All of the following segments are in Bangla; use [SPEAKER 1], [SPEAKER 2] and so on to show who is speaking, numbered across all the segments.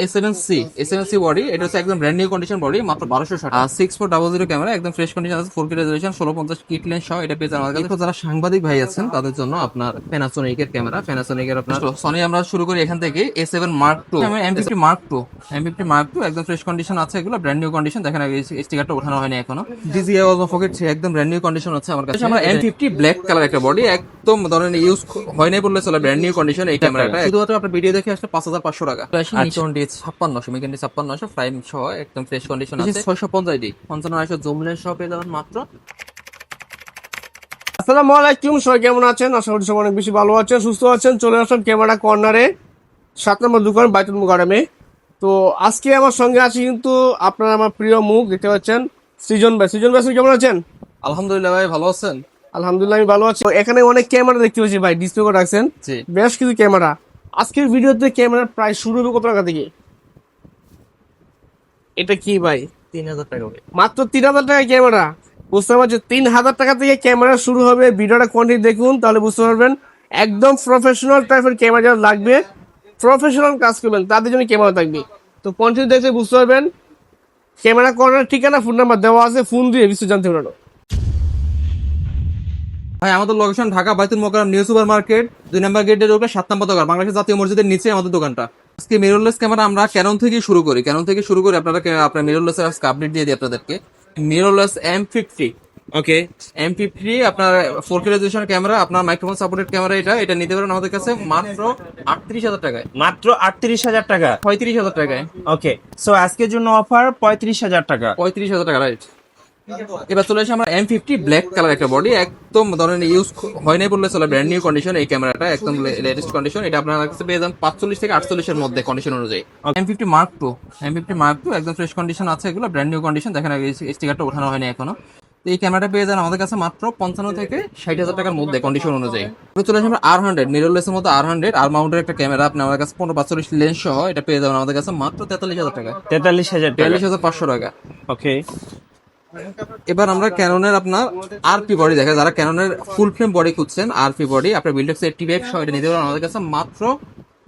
[SPEAKER 1] A7C বডি, এটা হচ্ছে একদম ব্র্যান্ড নিউ কন্ডিশন বডি, মাত্র 1260। 6400 ক্যামেরা, একদম ফ্রেশ কন্ডিশন আছে, 4K রেজোলিউশন, 1650 কিট লেন্স সহ এটা পেয়ে যাবেন আমাদের কাছে। যারা সাংবাদিক ভাই আছেন তাদের জন্য আপনার প্যানাসোনিক এর ক্যামেরা, প্যানাসোনিক এর আপনার সনি। আমরা শুরু করি এখান থেকে A7 Mark II, M50 Mark II, M50 Mark II একদম ফ্রেশ কন্ডিশন আছে, এগুলো ব্র্যান্ড নিউ কন্ডিশন। দেখেন স্টিকারটা ওঠানো হয়নি এখনো। DJI Osmo Pocket 3 একদম ব্র্যান্ড নিউ কন্ডিশন আছে আমার কাছে। আমরা M50 ব্ল্যাক কালার একটা বডি, একদম ধরেন ইউজ হয় নাই বললে চলে, ব্র্যান্ড নিউ কন্ডিশন এই ক্যামেরাটা। শুধুমাত্র আপনার ভিডিও দেখে আসলে 5500 টাকা। নিকন D5600, মিকন D5600 প্রাইম সহ একদম ফ্রেশ কন্ডিশন আছে। 650D 55900 জুম লেন্স সহ পেয়ে যাবেন মাত্র।
[SPEAKER 2] আসসালামু আলাইকুম, সবাই কেমন আছেন? আশা করি সবাই অনেক বেশি ভালো আছেন, সুস্থ আছেন। চলে আসলাম ক্যামেরা কর্নারে, 7 নম্বর দোকান, বাইতুল মুকাররমে। তো আজকে আমার সঙ্গে আছে কিন্তু আপনারা আমার প্রিয় মুখ দেখতে পাচ্ছেন, সৃজন ভাই। সৃজন ভাই, আপনি কেমন আছেন?
[SPEAKER 1] আলহামদুলিল্লাহ ভাই, ভালো আছেন?
[SPEAKER 2] আলহামদুলিল্লাহ, আমি ভালো আছি। তো এখানে অনেক ক্যামেরা দেখতে পাচ্ছি ভাই, ডিসপ্লে করে রাখছেন
[SPEAKER 1] জি।
[SPEAKER 2] বেশ কিছু ক্যামেরা। আজকের ভিডিওতে ক্যামেরার প্রাইস শুরু হবে কত টাকা থেকে? এটা কি ভাই?
[SPEAKER 1] 3000 টাকা ভাই।
[SPEAKER 2] মাত্র 3000 টাকা ক্যামেরা? বুঝতে পারছি, 3000 টাকা থেকে ক্যামেরা শুরু হবে। ভিডিওটা কন্টিনিউ দেখুন, তাহলে বুঝতে পারবেন। একদম প্রফেশনাল টাইপের ক্যামেরা যারা লাগবে, প্রফেশনাল কাজ করবেন, তাদের জন্য ক্যামেরা থাকবে। তো কন্টিনিউ দেখতে বুঝতে পারবেন। ক্যামেরা কর্নার ঠিকানা, ফোন নাম্বার দেওয়া আছে, ফোন দিয়ে বিস্তারিত জানতে পারবেন।
[SPEAKER 1] ভাই আমাদের লোকেশন ঢাকা বাইতুল মোকাররম নিউ সুপার মার্কেট, 2 নম্বর গেটের উপরে 7 নম্বর দোকান, বাংলাদেশের জাতীয় মসজিদের নিচে আমাদের দোকানটা। আজকে মিররলেস ক্যামেরা আমরা ক্যানন থেকে শুরু করি, আপনার মিররলেস এর আজকে আপডেট দিয়ে দিই আপনাদেরকে। মিররলেস M50, ওকে, M50 আপনার 4K রেজোলিউশনের ক্যামেরা, আপনার মাইক্রোফোন সাপোর্টেড ক্যামেরা। এটা নিতে পারেন আমাদের কাছে মাত্র 38000 টাকায়।
[SPEAKER 3] মাত্র 38,000 টাকা।
[SPEAKER 1] 35000 টাকায়।
[SPEAKER 3] ওকে, সো আজকের জন্য অফার 35,000 টাকা।
[SPEAKER 1] 35000 টাকা, রাইট। এবার চলে আসে আমরা M50 ব্ল্যাক কালার একটা বডি, একদম ধরেন ইউজ হয় নাই বললে চলে, ব্র্যান্ড নিউ কন্ডিশন এই ক্যামেরাটা, একদম লেটেস্ট কন্ডিশন। এটা আপনার কাছে পেয়ে যান 45 থেকে 48 এর মধ্যে কন্ডিশন অনুযায়ী। M50 Mark II, M50 Mark II একদম ফ্রেশ কন্ডিশন আছে, এগুলো ব্র্যান্ড নিউ কন্ডিশন। দেখেন স্টিকারটা ওঠানো হয়নি এখনো। তো এই ক্যামেরাটা পেয়ে যান আমাদের কাছে মাত্র 55 থেকে 60,000 টাকার মধ্যে কন্ডিশন অনুযায়ী। চলে আসে আমরা R100, মিররলেসের মধ্যে R100 আর মাউন্টের একটা ক্যামেরা, আপনি আমাদের কাছে 15-45 লেন্স সহ এটা পেয়ে যাবেন আমাদের কাছে মাত্র 43,000 টাকা।
[SPEAKER 3] 43,000 টাকা।
[SPEAKER 1] 43,500 টাকা।
[SPEAKER 3] ওকে,
[SPEAKER 1] এবার আমরা ক্যাননের আপনার আরপি বডি দেখা, যারা ক্যাননের ফুল ফ্রেম বডি খুঁজছেন, আরপি বডি আপনার বিল্ডেক্স 85 সহ এটা নিতে পারেন আমাদের কাছে মাত্র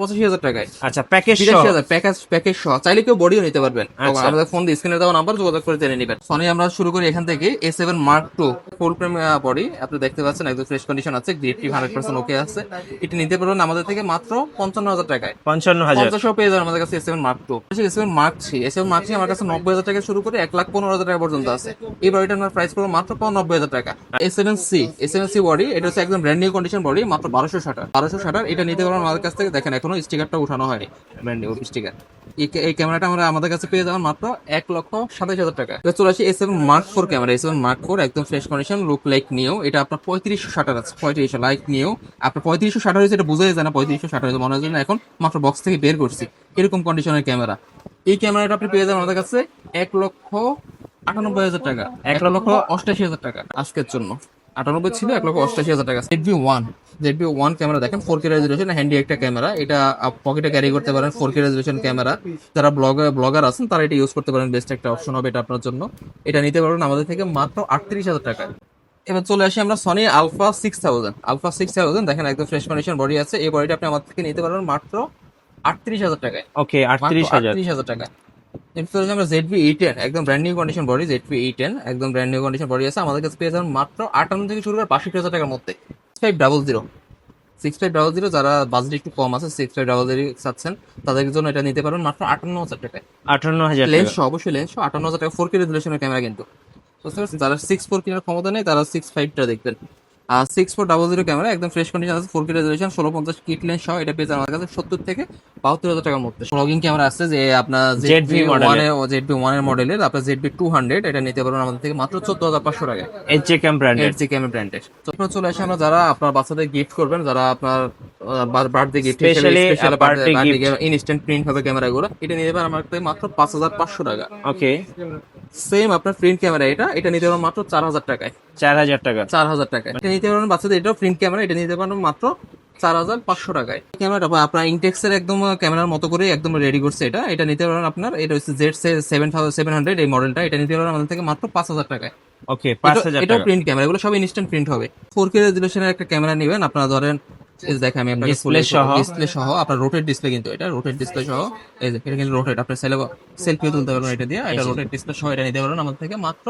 [SPEAKER 1] 85,000 টাকায়।
[SPEAKER 3] আচ্ছা, প্যাকেজ
[SPEAKER 1] 85,000 প্যাকেজ সহ, চাইলে কেউ বডিও নিতে পারবেন।
[SPEAKER 3] আচ্ছা।
[SPEAKER 1] আমাদের ফোন দিয়ে স্ক্রিনে দেওয়া নাম্বার যোগাযোগ করে জেনে নেবেন। সনি আমরা শুরু করি এখান থেকে। A7 Mark II ফুল ফ্রেম বডি, আপনি দেখতে পাচ্ছেন একদম ফ্রেশ কন্ডিশন আছে, গ্রিপ 100% ওকে আছে। এটা নিতে পারবেন আমাদের থেকে মাত্র 55,000 টাকায়।
[SPEAKER 3] 55,000।
[SPEAKER 1] 50 পেয়ে যাবেন আমাদের কাছে A7 Mark II। A7 Mark III, A7 Mark III আমার কাছে 90,000 টাকা শুরু করে 1,15,000 টাকা পর্যন্ত আছে। এবার এটা আমরা প্রাইস করবো মাত্র 90,000 টাকা। A7C বডি, এটা হচ্ছে একদম ব্র্যান্ড নিউ কন্ডিশন বডি, মাত্র 1260। এটা নিতে পারবেন আমাদের কাছ থেকে। দেখেন এখনো স্টিকারটা উঠানো হয়নি, ব্র্যান্ড নিউ স্টিকার। এই ক্যামেরাটা আমরা আমাদের কাছে পেয়ে যাবেন মাত্র 1,27,000 টাকা। এবার চলে আসি A7 Mark IV camera. A7 Mark IV একদম fresh condition, look like new. এটা আপনার 3500 শাটার আছে, 3500 লাইক নিউ। আপনার 3500 শাটার হয়েছে, এটা বোঝাই যায় না 3500 শাটার হয়েছে, মনে হয় না এখন মাত্র বক্স থেকে বের করছি, এরকম কন্ডিশনের ক্যামেরা। এই ক্যামেরাটা আপনি পেয়ে যাবেন আমাদের কাছে 1,98,000 টাকা, 1,88,000 টাকা আজকের জন্য। 98 ছিল, 1,88,000 টাকা। ZV-1 ক্যামেরা দেখেন, 4K রেজোলিউশন, হ্যান্ডি একটা ক্যামেরা। এটা পকেটে ক্যারি করতে পারেন, 4K রেজোলিউশন ক্যামেরা। যারা ব্লগার আছেন তারা এটা ইউজ করতে পারেন, বেস্ট একটা অপশন হবে এটা আপনার জন্য। এটা নিতে পারবেন আমাদের থেকে মাত্র 38,000 টাকা। এবার চলে আসি আমরা সনি আলফা 6000। দেখেন একদম ফ্রেশ কন্ডিশন বডি আছে। এই বডিটা আপনি আমাদের থেকে নিতে পারবেন মাত্র 38,000 টাকায়।
[SPEAKER 3] ওকে, 38,000।
[SPEAKER 1] 38,000 টাকা। এরপর আমরা ZV-E10 একদম brand new condition body, ZV-E10 একদম ব্র্যান্ড নিউ কন্ডিশন বডি আছে আমাদের কাছে পেয়ে যাবেন মাত্র 58 থেকে শুরু করে 62,000 টাকার মধ্যে। 6500 যারা বাজেট একটু কম আছে, 6500 চাচ্ছেন, তাদের জন্য এটা নিতে পারবেন মাত্র 58,000 টাকায়।
[SPEAKER 3] 58,000
[SPEAKER 1] লেন্স
[SPEAKER 3] টাকা।
[SPEAKER 1] অবশ্যই লেন্স 58,000 টাকা, 4K রেজোলিউশনের ক্যামেরা কিন্তু। বুঝতে পারছেন, যারা 6.4 কেনার ক্ষমতা নেই তারা 6.5টা দেখবেন। 6400 ক্যামেরা, একদম ফ্রেশ কন্ডিশন আছে, 4K রেজোলিউশন, 1650 কিট লেন্স সহ এটা পেয়ে যাবেন আমাদের কাছে 70 থেকে 72,000 টাকার মধ্যে। ব্লগিং ক্যামেরা আছে যে আপনার ZV-1 এর মডেলের, আপনার ZV-200 এটা নিতে পারবেন আমাদের থেকে মাত্র 14,500 টাকায়।
[SPEAKER 3] HJCam ব্র্যান্ডের।
[SPEAKER 1] ব্র্যান্ডের। তো আপনারা চলে আসে আমরা যারা আপনার বাচ্চাদের গিফট করবেন, যারা আপনার birthday gift,
[SPEAKER 3] Specially birthday
[SPEAKER 1] instant print হবে ক্যামেরাগুলো, এটা নিতে পারেন আমার থেকে মাত্র 5,500 টাকা।
[SPEAKER 3] ওকে,
[SPEAKER 1] সেম আপনার প্রিন্ট ক্যামেরা, এটা নিতে পারবেন মাত্র 4,000 টাকায়।
[SPEAKER 3] 4,000 টাকা।
[SPEAKER 1] 4,000 টাকায় এটা নিতে পারবেন বাচ্চাদের। এটাও প্রিন্ট ক্যামেরা, এটা নিতে পারবেন মাত্র 4,500 টাকায়। ক্যামেরাটা আপনার ইনটেক্সের একদম ক্যামেরার মতো করে একদম রেডি করছে। এটা নিতে পারবেন আপনার, এটা হচ্ছে Z700 এই মডেলটা। এটা নিতে পারবেন আমাদের থেকে মাত্র 5,000 টাকায়।
[SPEAKER 3] ওকে, 5,000
[SPEAKER 1] এটাও
[SPEAKER 3] টাকা।
[SPEAKER 1] প্রিন্ট ক্যামেরা, এগুলো সব ইনস্ট্যান্ট প্রিন্ট হবে। 4K রেজোলিউশনের একটা ক্যামেরা নেবেন, আপনারা ধরেন এই যে দেখেন আমি আপনাকে
[SPEAKER 3] Display সহ।
[SPEAKER 1] ডিসপ্লে সহ আপনার রোটেট ডিসপ্লে, কিন্তু এটা রোটেট ডিসপ্লে সহ। এই যে এটা কিন্তু রোটেট, আপনি সেলফিও তুলতে পারবেন এটা দিয়ে। এটা রোটেট ডিসপ্লে সহ এটা নিতে পারবেন আমাদের থেকে মাত্র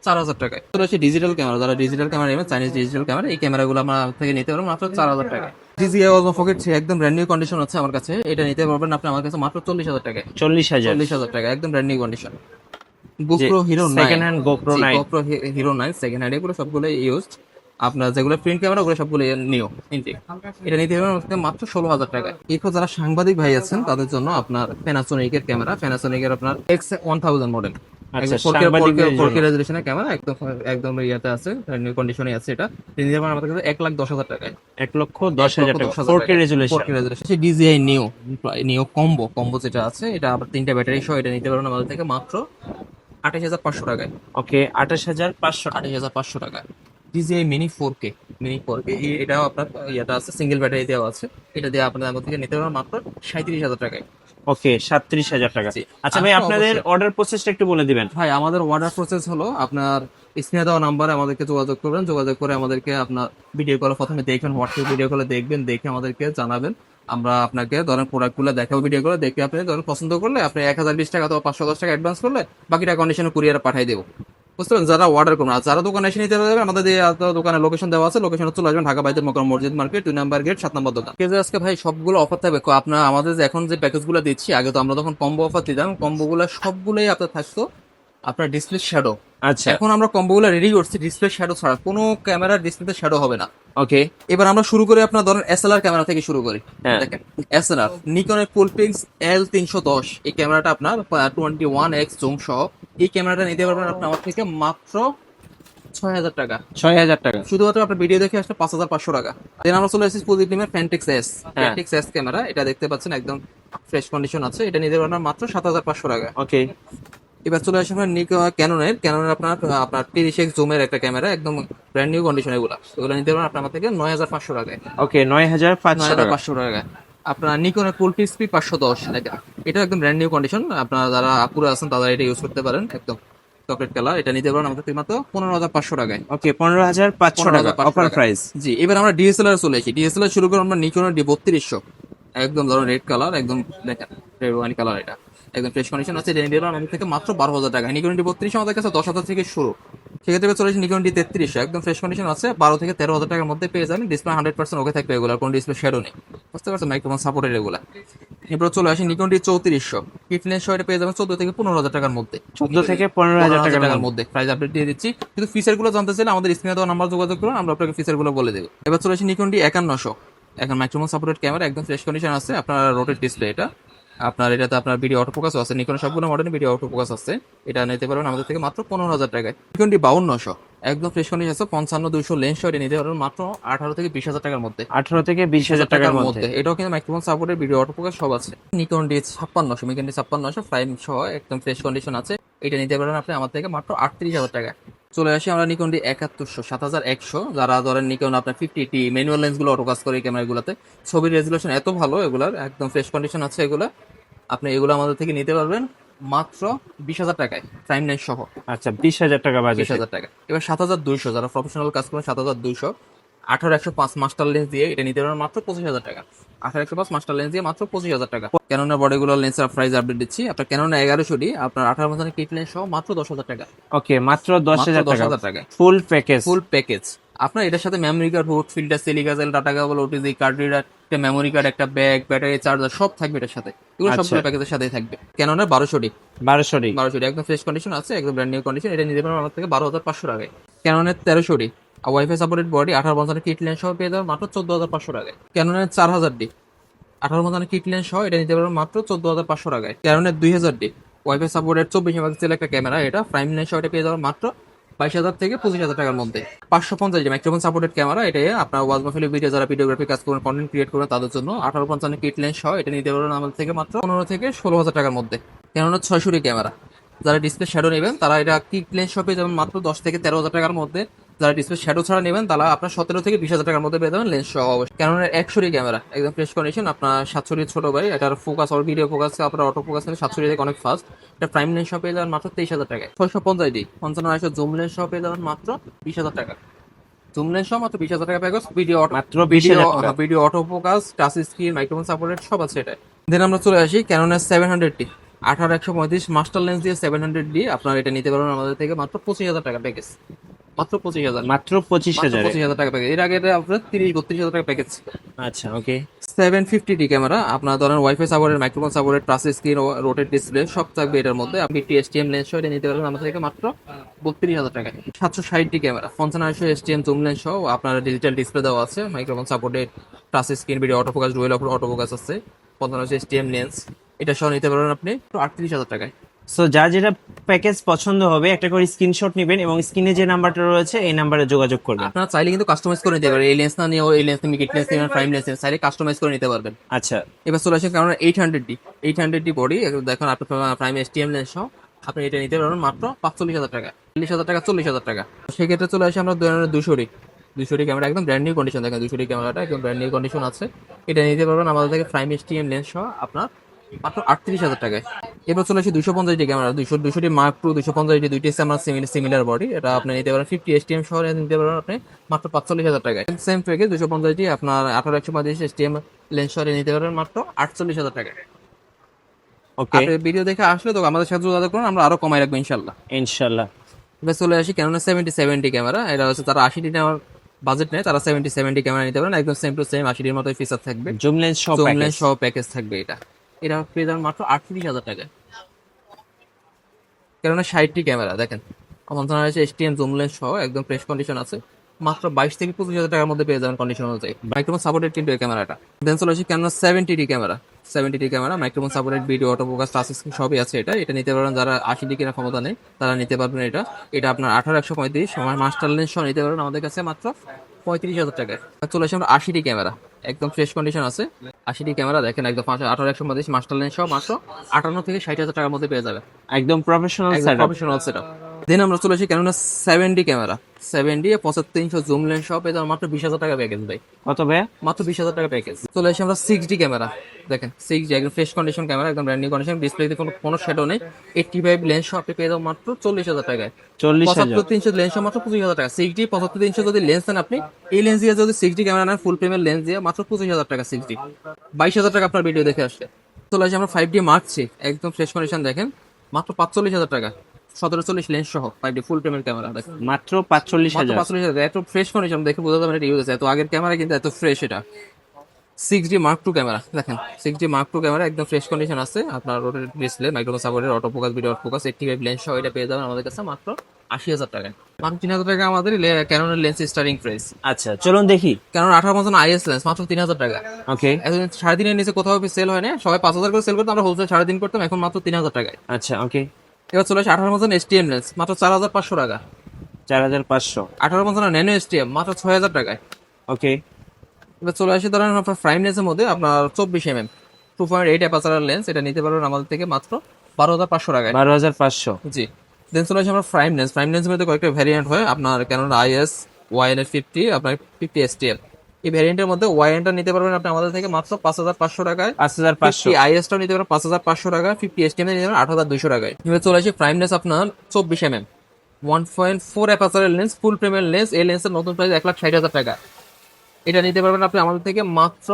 [SPEAKER 1] 4000 টাকায়। তো রয়েছে ডিজিটাল ক্যামেরা, যারা ডিজিটাল ক্যামেরা নেবেন, চাইনিজ ডিজিটাল ক্যামেরা, এই ক্যামেরাগুলো আমার থেকে নিতে পারবেন মাত্র 4000 টাকায়। DJI Osmo Pocket 3 একদম ব্র্যান্ড নিউ কন্ডিশন আছে আমার কাছে, এটা নিতে পারবেন আপনি আমার কাছে মাত্র 40,000 টাকায়।
[SPEAKER 3] 40,000।
[SPEAKER 1] 40,000 টাকা একদম brand new condition. GoPro Hero 9
[SPEAKER 3] second hand GoPro 9।
[SPEAKER 1] GoPro Hero 9 second hand, এগুলো সবগুলো ইউজড। আপনার যেগুলো প্রিন্ট ক্যামেরা ওগুলো সবগুলো নিউ ইনটেক। এটা নিতে পারবেন মাত্র 16,000 টাকা। এরপর যারা সাংবাদিক ভাই আছেন তাদের জন্য আপনার প্যানাসোনিকের ক্যামেরা, প্যানাসোনিকের আপনার X1000 মডেল,
[SPEAKER 3] আচ্ছা,
[SPEAKER 1] 4K রেজোলিউশনের ক্যামেরা, একদম একদম ইয়াতে আছে, নিউ কন্ডিশনে আছে। এটা নিতে পারবেন আমাদের কাছে 1,10,000 টাকায়।
[SPEAKER 3] 1,10,000 টাকা 4K resolution.
[SPEAKER 1] 4K resolution. DJI নিও কম্বো যেটা আছে, এটা আবার 3টা ব্যাটারি সহ, এটা নিতে পারবেন আমাদের থেকে মাত্র 28,500 টাকায়।
[SPEAKER 3] ওকে, 28,500 টাকা।
[SPEAKER 1] 28,500 টাকা। DJI মিনি 4K এটাও আপনার ইয়াটা আছে, সিঙ্গেল ব্যাটারি দেওয়া আছে। এটা দিয়ে আপনাদের আমাদের থেকে নিতে পারবেন মাত্র 37,000 টাকায়।
[SPEAKER 3] ওকে, 37,000 টাকা।
[SPEAKER 1] জি।
[SPEAKER 3] আচ্ছা ভাই,
[SPEAKER 1] আচ্ছা,
[SPEAKER 3] আপনাদের
[SPEAKER 1] অবশ্যই।
[SPEAKER 3] অর্ডার প্রসেসটা একটু বলে দিবেন।
[SPEAKER 1] ভাই আমাদের অর্ডার প্রসেস হলো, আপনার স্ক্রিনে দেওয়া নাম্বারে আমাদেরকে যোগাযোগ করবেন, যোগাযোগ করে আমাদেরকে আপনার ভিডিও কলে প্রথমে দেখবেন, হোয়াটসঅ্যাপ ভিডিও কলে দেখবেন, দেখে আমাদেরকে জানাবেন। আমরা আপনাকে ধরেন প্রোডাক্টগুলো দেখাবো ভিডিও করে, দেখে আপনি ধরেন পছন্দ করলে আপনি 1,020 টাকা অথবা 510 টাকা অ্যাডভান্স করলে বাকিটা কন্ডিশনে কুরিয়ারে পাঠিয়ে দেবো। বুঝতে পারছেন? যারা অর্ডার করবেন, আর যারা দোকানে এসে নিতে পারবেন, আমাদের দোকানের লোকেশন দেওয়া আছে, লোকেশনে চলে আসবেন, ঢাকা বাইতুল মোকাররম মসজিদ মার্কেট 2 নাম্বার গেট 7 নম্বর দোকান। কেজে আজকে ভাই সবগুলো অফার থাকবে। আপনার আমাদের যে এখন যে প্যাকেজগুলো দিচ্ছি, আগে তো আমরা তখন কম্বো অফার দিতাম, কম্বোগুলো সবগুলোই আপনার থাকতো আপনার ডিসপ্লে শ্যাডো।
[SPEAKER 3] আচ্ছা,
[SPEAKER 1] এখন আমরা কম্বোগুলো রেডি করছি ডিসপ্লে শ্যাডো ছাড়া, কোনো ক্যামেরার ডিসপ্লেতে শ্যাডো হবে না।
[SPEAKER 3] ওকে।
[SPEAKER 1] এবার আমরা শুরু করি আপনার ধরেন এসএলআর ক্যামেরা থেকে শুরু করি।
[SPEAKER 3] হ্যাঁ।
[SPEAKER 1] দেখেন এসএলআর নিকনের কোলপিক্স L310, এই ক্যামেরাটা আপনার 21x জুম সহ, এই ক্যামেরাটা নিতে পারবেন আপনি আমার থেকে মাত্র 6,000 টাকা।
[SPEAKER 3] 6,000 টাকা।
[SPEAKER 1] শুধুমাত্র আপনার ভিডিও দেখে আসলে 5,500 টাকা। দেন আমরা চলে এসেছি পজিটিভের ফ্যান্টিক্স এস।
[SPEAKER 3] হ্যাঁ।
[SPEAKER 1] ফ্যান্টিক্স এস ক্যামেরা, এটা দেখতে পাচ্ছেন একদম ফ্রেশ কন্ডিশন আছে, এটা নিতে পারবেন মাত্র 7,500 টাকা।
[SPEAKER 3] ওকে।
[SPEAKER 1] এবার চলে আসে আমরা ক্যাননের আপনার 30x জুমের একটা ক্যামেরা, একদম ব্র্যান্ড নিউ কন্ডিশন। এগুলো নিতে পারবেন আপনার থেকে 9,500 টাকায়।
[SPEAKER 3] ওকে, 9,500 টাকা।
[SPEAKER 1] 9,500 টাকায়। আপনার নিকনের কোলপিক্স P510, এটা একদম ব্র্যান্ড নিউ কন্ডিশন। আপনারা যারা আপুরা আছেন তারা এটা ইউজ করতে পারেন, একদম চকলেট কালার। এটা নিতে পারেন আমাদের থেকে মাত্র 15,500 টাকায়।
[SPEAKER 3] ওকে, 15,500 টাকা
[SPEAKER 1] 15,500
[SPEAKER 3] অফার
[SPEAKER 1] টাকা।
[SPEAKER 3] প্রাইস।
[SPEAKER 1] জি, এবার আমরা ডিএসএলআর চলে আসি। ডিএসএলআর শুরু করবো আমরা নিকনের D3200, একদম ধরুন রেড কালার, একদম দেখেন রেড ওয়াইন কালার, এটা একদম ফ্রেশ কন্ডিশন আছে। এটা নিতে পারবেন আমাদের থেকে মাত্র 12,000 টাকা। নিকন D3200 আমাদের কাছে 10,000 থেকে শুরু। সেক্ষেত্রে চলে আসি নিকন D3300, একদম ফ্রেশ কন্ডিশন আছে, 12 থেকে 13,000 টাকার মধ্যে পেয়ে যাবেন। ডিসপ্লে 100% ওকে থাকবে, এগুলো কোনো ডিসপ্লে শ্যাডো নেই। বুঝতে পারছেন? মাইক্রোফোন সাপোর্টেড এগুলা। এরপর চলে আসি নিকন D3400, কিটলেন্স সহ এটা পেয়ে যাবেন 14 থেকে 15,000 টাকার মধ্যে।
[SPEAKER 3] 14 থেকে 15,000 টাকার
[SPEAKER 1] টাকার
[SPEAKER 3] মধ্যে।
[SPEAKER 1] মধ্যে প্রাইস আপডেট দিয়ে দিচ্ছি। কিন্তু ফিচার গুলো জানতে চাইলে আমাদের স্ক্রিনে দেওয়া নাম্বার যোগাযোগ করুন, আমরা আপনাকে ফিচার গুলো বলে দেবো। এবার চলে আসি নিকন D5100, এখন মাইক্রোফোন সাপোর্টেড ক্যামেরা, একদম ফ্রেশ কন্ডিশন আছে। আপনার রোটেট ডিসপ্লে এটা, আপনার এটাতে আপনার ভিডিও অটো ফোকাসও আছে। নিকনের সবগুলো মডেলে ভিডিও অটো ফোকাস আছে। এটা নিতে পারবেন আমাদের থেকে মাত্র 15,000 টাকায়। নিকন D5200, একদম ফ্রেশ কন্ডিশন আছে, 55-200 লেন্স সহ, এটা নিতে পারবেন মাত্র 18 থেকে 20,000 টাকার মধ্যে।
[SPEAKER 3] 18 থেকে 20,000 টাকার মধ্যে।
[SPEAKER 1] এটাও কিন্তু মাইক্রোফোন সাপোর্টের ভিডিও অটো ফোকাস সব আছে। নিকন D5600 প্রাইম সহ একদম ফ্রেশ কন্ডিশন আছে, এটা নিতে পারবেন আপনি আমার থেকে মাত্র 38,000 টাকা। চলে আসি আমরা নিকন D7100, 7100, যারা ধরেন নিকন আপনার 50T ম্যানুয়াল লেন্স গুলো অটো কাজ করে, এই ক্যামেরাগুলোতে ছবির রেজুলেশন এত ভালো, এগুলার একদম ফ্রেশ কন্ডিশন আছে। এগুলা আপনি এগুলো আমাদের থেকে নিতে পারবেন মাত্র 20,000 টাকায়, প্রাইম নাইট সহ।
[SPEAKER 3] আচ্ছা, 20,000 টাকা বাজেট।
[SPEAKER 1] 20,000 টাকা। এবার 7200, যারা প্রফেশনাল কাজ করেন, 7200 18-105 মাস্টার লেন্স দিয়ে এটা নিতে পারবেন মাত্র 25,000 টাকা। 18-105 মাস্টার লেন্স দিয়ে মাত্র 25,000 টাকা। ক্যাননের বডিগুলোর লেন্সের প্রাইস আপডেট দিচ্ছি। আপনার ক্যানন 1100D আপনার 18 মাসের কিট লেন্স সহ মাত্র 10,000 টাকা।
[SPEAKER 3] ওকে, মাত্র 10,000 টাকা
[SPEAKER 1] 10,000 টাকা
[SPEAKER 3] ফুল প্যাকেজ।
[SPEAKER 1] Full package. আপনার এটার সাথে memory card, hood, filter, silica gel, data cable, OTG, card reader, একটা মেমোরি কার্ড, একটা ব্যাগ, ব্যাটারি, চার্জার সব থাকবে এটার সাথে। এগুলো
[SPEAKER 3] আচ্ছা।
[SPEAKER 1] সবগুলো প্যাকেজের সাথেই থাকবে। ক্যাননের 1200D
[SPEAKER 3] 1200
[SPEAKER 1] একদম ফ্রেশ কন্ডিশন আছে, একদম ব্র্যান্ড নিউ কন্ডিশন। এটা নিতে পারবেন আমার থেকে 12,500 টাকায়। ক্যাননের 1300D ওয়াইফাই সাপোর্টেড বডি, 18 বছরের কিট লেন্স সহ পেয়ে যাবেন মাত্র 14,500 টাকায়। ক্যাননের 4000D 18 বছরের কিট লেন্স সহ এটা নিতে পারবেন মাত্র 14,500 টাকায়। ক্যাননের 2000D ওয়াইফাই সাপোর্টেড 24 মেগাপিক্সেল একটা ক্যামেরা, এটা প্রাইম লেন্স সহ এটা পেয়ে যাবেন মাত্র 22,000 থেকে 25,000 টাকার মধ্যে। 550 মাইক্রোফোন সাপোর্টেড ক্যামেরা, এটা আপনার ওয়াজ মাহফিলের ভিডিও, যারা ভিডিওগ্রাফি কাজ করেন, কন্টেন্ট ক্রিয়েট করেন, তাদের জন্য 1850 কিট লেন্স সহ এটা নিতে পারবেন আমাদের থেকে মাত্র 15 থেকে 16,000 টাকার মধ্যে। ক্যাননের 600D ক্যামেরা, যারা ডিসপ্লে শ্যাডো নেবেন তারা এটা কিট লেন্স সহ পেয়ে যাবেন মাত্র 10 থেকে 13,000 টাকার মধ্যে। যারা ডিসপ্লে শ্যাডো ছাড়া নেবেন তারা আপনার 17 থেকে 20,000 টাকার মধ্যে পেয়ে যাবেন লেন্স সহ। অবশ্যই ক্যাননের 100D ক্যামেরা, একদম ফ্রেশ কন্ডিশন। আপনার 700D ছোট ভাই, এটার ফোকাস আর ভিডিও ফোকাস আপনার অটো ফোকাস 700D থেকে অনেক ফাস্ট। এটা প্রাইম লেন্স সহ পেয়ে যাবেন মাত্র 23,000 টাকায়। 650D 55-100 জুম লেন্স সহ পেয়ে যাবেন মাত্র 20,000 টাকা। জুম লেন্স সহ মাত্র 20,000 টাকা প্যাকেজ। ভিডিও
[SPEAKER 3] মাত্র 20,000 টাকা।
[SPEAKER 1] Video auto focus, touch screen, microphone supported সব আছে এটা। দেন আমরা চলে আসি ক্যাননের 700D 18-135 মাস্টার লেন্স দিয়ে 700D, আপনারা এটা নিতে পারবেন আমাদের থেকে মাত্র 25,000 টাকা প্যাকেজ। মাত্র 25,000,
[SPEAKER 3] মাত্র 25,000
[SPEAKER 1] 25,000 টাকা প্যাকেজ। এর আগে এটা আপনার 30-32,000 টাকা প্যাকেজ ছিল।
[SPEAKER 3] আচ্ছা ওকে।
[SPEAKER 1] 750D ক্যামেরা, আপনার ধরেন wifi supported, microphone supported, touch screen, rotate display সব থাকবে এটার মধ্যে। আপনি STM লেন্স সহ এটা নিতে পারবেন আমাদের থেকে মাত্র 32,000 টাকায়। 760D camera 55 STM zoom lens সহ, আপনার ডিজিটাল ডিসপ্লে দেওয়া আছে, microphone supported, touch screen, video auto focus, dual auto focus আছে, 55 STM লেন্স, এটা সহ নিতে পারবেন আপনি 38,000 টাকায়।
[SPEAKER 3] সো যার যেটা প্যাকেজ পছন্দ হবে একটা করে স্ক্রিনশট নেবেন এবং স্ক্রিনে যে নাম্বারটা রয়েছে এই নাম্বারে যোগাযোগ করবেন।
[SPEAKER 1] আপনারা চাইলে কিন্তু কাস্টমাইজ করে নিতে পারবেন, এই লেন্স না নিয়েও এই লেন্স নিয়ে কিট লেন্স নিয়ে প্রাইম লেন্স চাইলে কাস্টমাইজ করে নিতে পারবেন।
[SPEAKER 3] আচ্ছা
[SPEAKER 1] এবার চলে আসেন কারণ 800D বডি, দেখুন আপনার প্রাইম STM লেন্স সহ আপনি এটা নিতে পারবেন মাত্র 45,000 টাকা, 40,000 টাকা, 40,000 টাকা। সেক্ষেত্রে চলে আসে আমরা 200D ক্যামেরা, একদম ব্র্যান্ড নিউ কন্ডিশন। দেখেন 200D ক্যামেরাটা একদম ব্র্যান্ড নিউ কন্ডিশন আছে, এটা নিতে পারবেন আমাদের থেকে প্রাইম STM লেন্স সহ আপনার মাত্র 38,000 টাকায়। এবার চলে আসি 250D camera, 200D Mark II, 250D, দুইটি আমরা সিমিলার বডি, এটা আপনি নিতে পারেন 50 STM সহ নিতে পারবেন আপনি মাত্র 45,000 টাকায়। সেম প্যাকেজ 250D আপনার 18-135 STM লেন্স সহ নিতে পারবেন মাত্র 48,000 টাকায়।
[SPEAKER 3] ওকে
[SPEAKER 1] আপনি ভিডিও দেখে আসলে তো আমাদের সাথে যোগাযোগ করুন, আমরা আরো কমাই রাখবো ইনশাল্লাহ।
[SPEAKER 3] ইনশাআল্লাহ।
[SPEAKER 1] এবার চলে আসি ক্যাননের 70-70 ক্যামেরা, এটা হচ্ছে তারা 80D নেওয়ার বাজেট নেয়, তারা 70-70 ক্যামেরা নিতে পারেন, একদম সেম টু সেম 80Dর মতো ফিচার থাকবে,
[SPEAKER 3] জুম লেন্স সহ
[SPEAKER 1] জুম
[SPEAKER 3] প্যাকেজ।
[SPEAKER 1] লেন্স সহ প্যাকেজ থাকবে। এটা পেয়ে যাবেন মাত্র 38,000 টাকায়। কেননা 60D ক্যামেরা দেখেন আমার জানা আছে STM জুম লেন্স সহ একদম ফ্রেশ কন্ডিশন আছে, মাত্র 22-25,000 টাকার মধ্যে পেয়ে যাবেন কন্ডিশন অনুযায়ী। মাইক্রোফোন সাপোর্টেড কিন্তু এই ক্যামেরাটা। দেন চলে আসি Canon 70D camera, 70D camera microphone supported, video auto focus, touch screen সবই আছে এটা নিতে পারবেন। যারা 80D কেনার ক্ষমতা নেই তারা নিতে পারবেন এটা আপনার 18-135 সময় মাস্টার লেন্স সহ নিতে পারবেন আমাদের কাছে মাত্র 35,000 টাকায়। চলে আসি আমরা 80D ক্যামেরা, একদম ফ্রেশ কন্ডিশন আছে 80D ক্যামেরা, দেখেন একদম 18-135 মাস্টার লেন্স সহ মাত্র 58-60,000 টাকার মধ্যে পেয়ে যাবে,
[SPEAKER 3] একদম প্রফেশনাল
[SPEAKER 1] একদম
[SPEAKER 3] সেটআপ।
[SPEAKER 1] Professional setup. দেন আমরা চলে আসি Canon 7D camera, 7D 75-300 zoom lens সহ পেয়ে যাবেন মাত্র 20,000 টাকা প্যাকেজ ভাই,
[SPEAKER 3] কত ভাইয়া?
[SPEAKER 1] মাত্র 20,000 টাকা প্যাকেজ। চলে আসি আমরা 6D ক্যামেরা, দেখেন 6D একদম ফ্রেশ কন্ডিশন ক্যামেরা, একদম ব্র্যান্ড নিউ কন্ডিশন, ডিসপ্লেতে কোনো শ্যাডো নেই, 85 লেন্স সহ আপনি পেয়ে যাবেন মাত্র 40,000 টাকায়।
[SPEAKER 3] 40,000।
[SPEAKER 1] 75-300 লেন্স সহ মাত্র 25,000 টাকা। 6D 75-300 যদি লেন্স নেন আপনি, এই লেন্স দিয়ে যদি 6D ক্যামেরা নেন ফুল ফ্রেমের লেন্স দিয়ে মাত্র 25,000 টাকা 6D, 22,000 টাকা আপনার ভিডিও দেখে আসলে। চলে আসি আমরা 5D Mark III, একদম ফ্রেশ কন্ডিশন দেখেন মাত্র 45,000 টাকা, 1740 লেন্স সহ 5D ফুল ফ্রেমের ক্যামেরা দেখেন
[SPEAKER 3] মাত্র
[SPEAKER 1] মাত্র
[SPEAKER 3] 45,000।
[SPEAKER 1] 45,000। এত ফ্রেশ কন্ডিশন দেখে বোঝা যাবে না এটা ইউজ আছে, এত আগের ক্যামেরা কিন্তু এত ফ্রেশ এটা। 6D Mark II ক্যামেরা দেখেন, 6D Mark II ক্যামেরা একদম ফ্রেশ কন্ডিশন আছে, আপনার rotate display, microphone supported, auto focus, video auto focus, 85 lens সহ এটা পেয়ে যাবেন আমাদের কাছে মাত্র 80,000 টাকায়। মাত্র 3,000 টাকা আমাদের ক্যানোনের লেন্স স্টার্টিং প্রাইস।
[SPEAKER 3] আচ্ছা চলুন দেখি।
[SPEAKER 1] ক্যানোন 18 IS লেন্স মাত্র 3,000 টাকা।
[SPEAKER 3] ওকে
[SPEAKER 1] এখন 3,500 নিচে কোথাও সেল হয় না, সবাই 5,000 করে সেল করতো, আমরা হোলসেল 3,500 করতাম, এখন মাত্র 3,000 টাকায়।
[SPEAKER 3] আচ্ছা ওকে।
[SPEAKER 1] এবার চলে আসে 18 STM লেন্স মাত্র 4,500 টাকা।
[SPEAKER 3] 4,500।
[SPEAKER 1] 18 ন্যানো STM মাত্র 6,000 টাকায়।
[SPEAKER 3] ওকে
[SPEAKER 1] এবার চলে আসে ধরেন আপনার প্রাইম লেন্সের মধ্যে আপনার 24mm 2.8 অ্যাপাচারের লেন্স, এটা নিতে পারবেন আমাদের থেকে মাত্র 12,500 টাকায়।
[SPEAKER 3] 12,500।
[SPEAKER 1] জি। দেন চলে আসে আমরা প্রাইম লেন্সের মধ্যে কয়েকটা ভ্যারিয়েন্ট হয় আপনার ক্যানোন IS YN50 আপনার 50 STM, এই ভ্যারিয়েন্টের মধ্যে YN-টা নিতে পারবেন আপনি আমাদের থেকে মাত্র 5,500 টাকায়।
[SPEAKER 3] 5,500।
[SPEAKER 1] IS-টাও নিতে পারবেন 5,500 টাকা, 50 STM নিতে পারবেন 8,200 টাকায়। এবার চলে আসে প্রাইম লেন্স আপনার 24mm 1.4 অ্যাপাচারের লেন্স, ফুল ফ্রেমের লেন্স, এই লেন্সের নতুন প্রাইস 1,60,000 টাকা, এটা নিতে পারবেন আপনি আমাদের থেকে মাত্র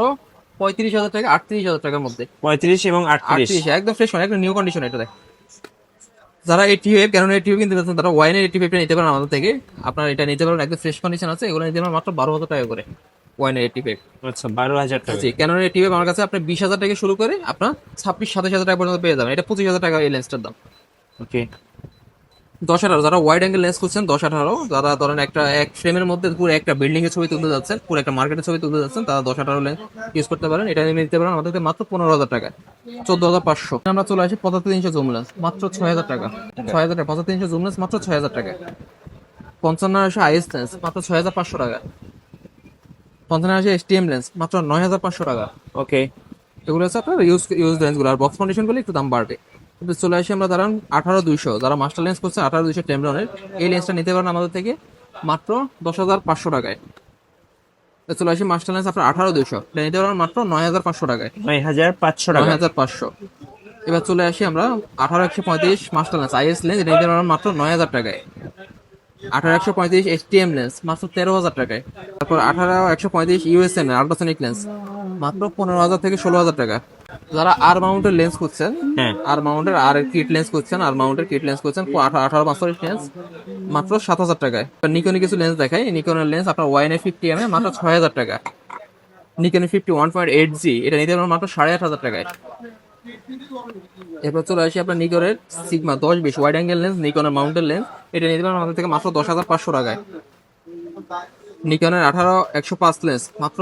[SPEAKER 1] 35,000 টাকা, 38,000 টাকার মধ্যে।
[SPEAKER 3] 35 এবং 38।
[SPEAKER 1] 38 একদম ফ্রেশ একদম নিউ কন্ডিশন এটা দেখ। যারা 85 ক্যানোন 85 কিনতে চাচ্ছেন তারা ওয়াইন 85 নিতে পারেন আমাদের থেকে, আপনার এটা নিতে পারবেন একদম ফ্রেশ কন্ডিশন আছে, এগুলো নিতে পারবেন মাত্র 12,000 টাকা করে ওয়াইন 85।
[SPEAKER 3] আচ্ছা 12,000 টাকা।
[SPEAKER 1] জি, ক্যানোন 85 আমার কাছে আপনি 20,000 টাকা শুরু করে আপনার 26-27,000 টাকা পর্যন্ত পেয়ে যাবেন, এটা 25,000 টাকা এই লেন্সটার দাম।
[SPEAKER 3] ওকে
[SPEAKER 1] 10-18 যারা ওয়াইড অ্যাঙ্গেল লেন্স খুঁজছেন 10-18, যারা ধরেন এক ফ্রেমের মধ্যে পুরো একটা বিল্ডিং এর ছবি তুলতে যাচ্ছেন, পুরো একটা মার্কেটের ছবি তুলতে যাচ্ছেন, তারা 10-18 লেন্স ইউজ করতে পারেন, এটা নিতে পারেন আমাদের থেকে মাত্র 15,000 টাকা, 14,500। আমরা চলে আসি 75-300 জুম লেন্স মাত্র 6,000 টাকা, 6,000 টাকা 75-300 জুম লেন্স মাত্র 6,000 টাকা। 55-800 IS লেন্স মাত্র 6,500 টাকা। 55-800 STM লেন্স মাত্র 9,500 টাকা।
[SPEAKER 3] ওকে
[SPEAKER 1] এগুলো হচ্ছে আপনার ইউজ লেন্সগুলো, আর বক্স কন্ডিশন গুলো একটু দাম বাড়বে। কিন্তু চলে আসি আমরা দাঁড়ান 18,200, যারা মাস্টার লেন্স করছে 18,200 টেমরনের, এই লেন্সটা নিতে পারেন আমাদের থেকে মাত্র 10,500 টাকায়। চলে আসি মাস্টার লেন্স আপনার 18,200, এটা নিতে পারেন মাত্র 9,500 টাকায়,
[SPEAKER 3] 9,500 টাকা।
[SPEAKER 1] 9,500। এবার চলে আসি আমরা 18-135 মাস্টার লেন্স IS লেন্স, এটা নিতে পারেন মাত্র 9,000 টাকায়। 18-135 HTM লেন্স মাত্র 13,000 টাকায়। তারপর 18-135 ইউএসএন আল্ট্রাসনিক লেন্স মাত্র 15,000 থেকে 16,000 টাকা। যারা আর মাউন্টের লেন্স খুঁজছেন,
[SPEAKER 3] হ্যাঁ
[SPEAKER 1] আর মাউন্টের আর কিট লেন্স খুঁজছেন, আর মাউন্টের কিট লেন্স খুঁজছেন 18-45 লেন্স মাত্র 7,000 টাকায়। নিকনে কিছু লেন্স দেখাই। নিকনের লেন্স আপনার ওয়াইনে 50 মাত্র 6,000 টাকা। নিকনের 50 1.8G এটা নিতে পারবেন মাত্র 8,500 টাকায়। এরপর চলে আসি আপনার নিকনের সিগমা 10-20 ওয়াইড অ্যাঙ্গেল লেন্স, নিকনের মাউন্টেন লেন্স এটা নিতে পারবেন আমাদের থেকে মাত্র 10,500 টাকায়। নিকনের 18-105 লেন্স মাত্র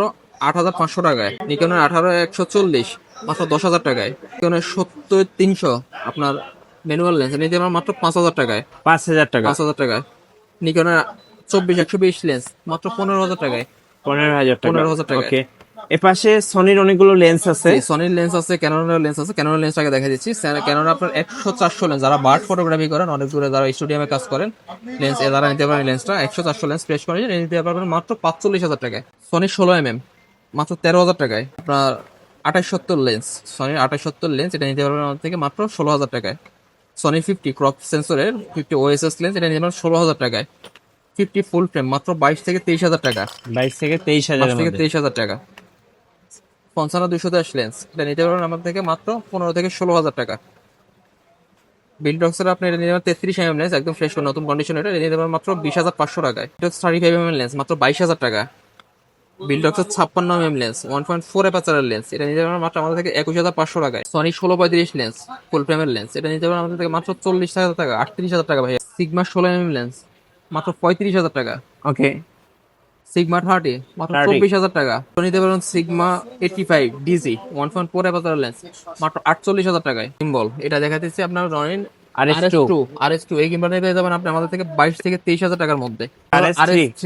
[SPEAKER 1] 8,500 টাকায়। নিকনের 18-140 মাত্র 10,000 টাকায়। নিকনের 70-300 আপনার ম্যানুয়াল লেন্স নিতে পারবেন মাত্র 5,000 টাকায়।
[SPEAKER 3] 5,000 টাকা।
[SPEAKER 1] 5,000 টাকায়। নিকনের 24-120 লেন্স মাত্র 15,000 টাকায়।
[SPEAKER 3] 15,000 টাকা।
[SPEAKER 1] 15,000 টাকা।
[SPEAKER 3] ওকে, এপাশে সনির অনেকগুলো লেন্স আছে।
[SPEAKER 1] সনির লেন্স আছে, ক্যাননের লেন্স আছে। ক্যাননের লেন্সটাকে দেখা দিচ্ছি। ক্যাননের আপনার 100-400 লেন্স, যারা বার্ড ফটোগ্রাফি করেন, অনেক দূরে যারা স্টুডিয়ামে কাজ করেন, লেন্স যারা নিতে পারেন লেন্সটা 100-400 লেন্স প্রেস করে নিতে পারবেন মাত্র 45,000 টাকায়। সনির 16mm মাত্র 13,000 টাকায়। আপনার 2870 লেন্স, সনির 2870 লেন্স এটা নিতে পারবেন আমাদের থেকে মাত্র 16,000 টাকায়। সনি 50 ক্রপ সেন্সরের 50 OSS লেন্স এটা নিতে পারবেন 16,000 টাকায়। 50 ফুল ফ্রেম মাত্র 22-23,000 টাকা।
[SPEAKER 3] 22 থেকে 23,000
[SPEAKER 1] 22 থেকে 23,000 টাকা। 55-210 লেন্স এটা নিতে পারবেন আমার থেকে মাত্র 15-16,000 টাকা। বিলডক্সের আপনি এটা নিতে পারবেন 33mm লেন্স একদম ফ্রেশ নতুন কন্ডিশন, এটা নিতে পারবেন মাত্র 20,500 টাকায়। বিলডক্স 35mm লেন্স মাত্র 22,000 টাকা। বিলডক্সের 56mm লেন্স 1.4 অ্যাপারচারের লেন্স এটা নিতে পারবেন মাত্র আমাদের থেকে 21,500 টাকায়। সনি 16-35 লেন্স ফুল ফ্রেমের লেন্স এটা নিতে পারবেন আমাদের থেকে মাত্র 40,000 টাকা, 38,000 টাকা ভাই। সিগমা 16mm লেন্স মাত্র 35,000 টাকা।
[SPEAKER 3] ওকে,
[SPEAKER 1] সিগমা 30 মাত্র
[SPEAKER 3] 30
[SPEAKER 1] 24,000 টাকা। তো নিতে পারেন সিগমা 85 ডিজি 1.4 অ্যাপারচার লেন্স মাত্র 48,000 টাকায়। সিম্বল এটা দেখাতেছি আপনার রনিন
[SPEAKER 3] RS2
[SPEAKER 1] RS2 এই গিম্বলটা পেয়ে যাবেন আপনি আমাদের থেকে 22-23,000 টাকার মধ্যে।
[SPEAKER 3] RS3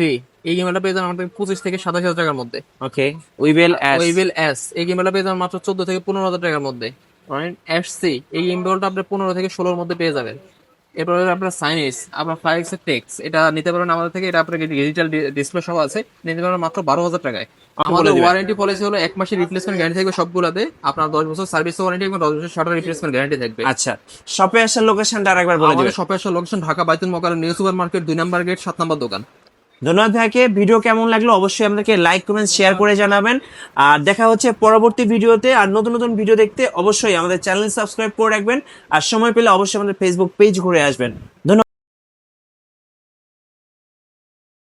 [SPEAKER 1] এই গিম্বলটা পেয়ে যাবেন আমাদের 25-27,000 টাকার মধ্যে।
[SPEAKER 3] ওকে, উইবেল এস
[SPEAKER 1] ওয়েভেল এস এই গিম্বলটা পেয়ে যাবেন মাত্র 14-15,000 টাকার মধ্যে। রনিন এফসি এই গিম্বলটা আপনি 15-16 মধ্যে পেয়ে যাবেন। এরপরে আপনার সাইনিস আপনার 5X টেক্স এটা নিতে পারবেন আমাদের থেকে, এটা আপনার ডিজিটাল ডিসপ্লে সহ আছে, নিতে পারবেন মাত্র 12,000 টাকায়। আমাদের ওয়ারেন্টি পলিসি হলো 1 মাসের রিপ্লেসমেন্ট গ্যারান্টি থাকবে সবগুলাতে। আপনার 10 বছর সার্ভিস ওয়ারেন্টি এবং 10 বছর শাটার রিপ্লেসমেন্ট গ্যারান্টি থাকবে।
[SPEAKER 3] আচ্ছা, শপে আসার লোকেশনটা আরেকবার বলে দিবেন।
[SPEAKER 1] আমাদের শপের লোকেশন ঢাকা বাইতুল মোকাররম নিউ সুপার মার্কেট 2 নম্বর গেট 7 নম্বর দোকান।
[SPEAKER 3] ধন্যবাদ ভাইকে। ভিডিও কেমন লাগলো অবশ্যই আমাদেরকে লাইক কমেন্ট শেয়ার করে জানাবেন। আর দেখা হচ্ছে পরবর্তী ভিডিওতে। আর নতুন নতুন ভিডিও দেখতে অবশ্যই আমাদের চ্যানেল সাবস্ক্রাইব করে রাখবেন। আর সময় পেলে অবশ্যই আমাদের ফেসবুক পেজ ঘুরে আসবেন। ধন্যবাদ।